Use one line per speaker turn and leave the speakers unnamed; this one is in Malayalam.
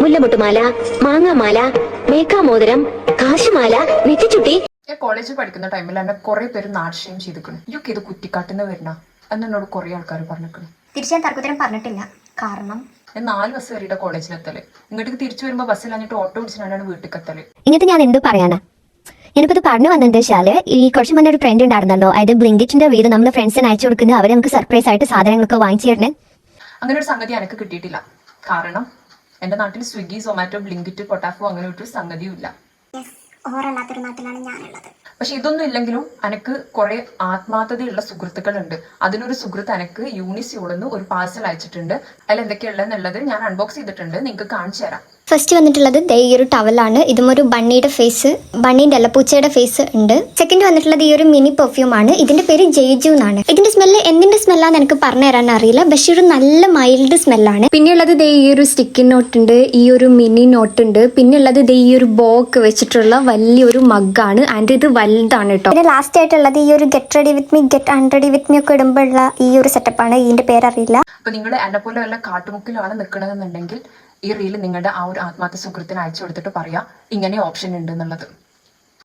മുല്ലമുട്ടുമാല, മാങ്ങാമാല, മേക്കാമോതിരം, കാശുമാല, നെറ്റിച്ചുട്ടി.
ഞാൻ കോളേജിൽ പഠിക്കുന്ന ടൈമിൽ എന്നെ കുറെ പേര് നാട്ട്യം ചെയ്തിരിക്കണം. യുക്ക് ഇത് കുറ്റിക്കാട്ടിന്ന് വരണ എന്നോട് കുറെ ആൾക്കാർ പറഞ്ഞിരിക്കണം.
തിരിച്ചു ഞാൻ തർക്കുത്തരം പറഞ്ഞിട്ടില്ല. കാരണം
ഞാൻ 4 ബസ് കയറിയിട്ട് കോളേജിലെത്തല്. ഇങ്ങോട്ട് തിരിച്ചു വരുമ്പോ ബസ്സിലഞ്ഞിട്ട് ഓട്ടോ പിടിച്ചിട്ടാണ് വീട്ടിൽ എത്തല്.
ഇങ്ങനത്തെ ഞാൻ എന്ത് പറയാനാ? എനിക്കിത് പറഞ്ഞു വന്നത് വെച്ചാല് ഈ കുറച്ച് മുന്നേ ഒരു ട്രെൻഡ് ഉണ്ടായിരുന്നല്ലോ, അതായത് ബ്ലിങ്കിറ്റിന്റെ വീട് നമ്മുടെ ഫ്രണ്ട്സിന് അയച്ചു കൊടുക്കുന്നത്, അവർ നമുക്ക് സർപ്രൈസ് ആയിട്ട് സാധനങ്ങളൊക്കെ വാങ്ങിച്ചു തരണേ.
അങ്ങനെ ഒരു സംഗതി എനിക്ക് കിട്ടിയിട്ടില്ല. കാരണം എന്റെ നാട്ടിൽ സ്വിഗ്ഗി, സൊമാറ്റോ, ബ്ലിങ്കിറ്റ്, പൊട്ടാഫോ അങ്ങനെ ഒരു സംഗതിയും ഇല്ല.
ഓരല്ലാത്തൊരു നാട്ടിലാണ് ഞാനുള്ളത്.
പക്ഷെ ഇതൊന്നും ഇല്ലെങ്കിലും എനിക്ക് കുറെ ആത്മാർത്ഥതയുള്ള സുഹൃത്തുക്കളുണ്ട്. അതിലൊരു സുഹൃത്ത് എനിക്ക് യൂണിസ്യൂളിന്ന് ഒരു പാഴ്സൽ അയച്ചിട്ടുണ്ട്. അതിൽ എന്തൊക്കെയുള്ളതെന്നുള്ളത് ഞാൻ അൺബോക്സ് ചെയ്തിട്ടുണ്ട്, നിങ്ങൾക്ക് കാണിച്ചു തരാം.
ഫസ്റ്റ് വന്നിട്ടുള്ളത് ഈ ഒരു ടവലാണ്. ഇതും ഒരു ബണ്ണിയുടെ ഫേസ്, ബണ്ണീൻ്റെ അല്ല പൂച്ചയുടെ ഫേസ് ഉണ്ട്. സെക്കൻഡ് വന്നിട്ടുള്ളത് ഈ ഒരു മിനി പെർഫ്യൂം ആണ്. ഇതിന്റെ പേര് ജെയ്ജു എന്നാണ്. ഇതിന്റെ സ്മെല്ല് എന്തിന്റെ സ്മെല്ലാന്ന് എനിക്ക് പറഞ്ഞു തരാൻ അറിയില്ല, പക്ഷെ ഒരു നല്ല മൈൽഡ് സ്മെല്ലാണ്. പിന്നെയുള്ളത് ഈ ഒരു സ്റ്റിക്കി നോട്ട് ഉണ്ട്, ഈ ഒരു മിനി നോട്ട് ഉണ്ട്. പിന്നെയുള്ളത് ഈ ഒരു ബോക്ക് വെച്ചിട്ടുള്ള വലിയൊരു മഗ്ഗാണ്. ആൻഡ് ഇത് വലുതാണ് കേട്ടോ. പിന്നെ ലാസ്റ്റ് ആയിട്ടുള്ളത് ഈ ഒരു get ready with me, get unready with me ഒക്കെ ഇടുമ്പോഴുള്ള ഈ ഒരു സെറ്റപ്പാണ്. ഇതിന്റെ പേരറിയില്ല.
അപ്പൊ നിങ്ങൾ എന്നെ പോലെ വല്ല കാട്ടുമുക്കിലാണ് നിൽക്കണമെന്നുണ്ടെങ്കിൽ ഈ റീല് നിങ്ങളുടെ ആ ഒരു ആത്മാർത്ഥ സുഹൃത്തിന് അയച്ചു കൊടുത്തിട്ട് പറയാം ഇങ്ങനെ ഓപ്ഷൻ ഉണ്ട് എന്നുള്ളത്.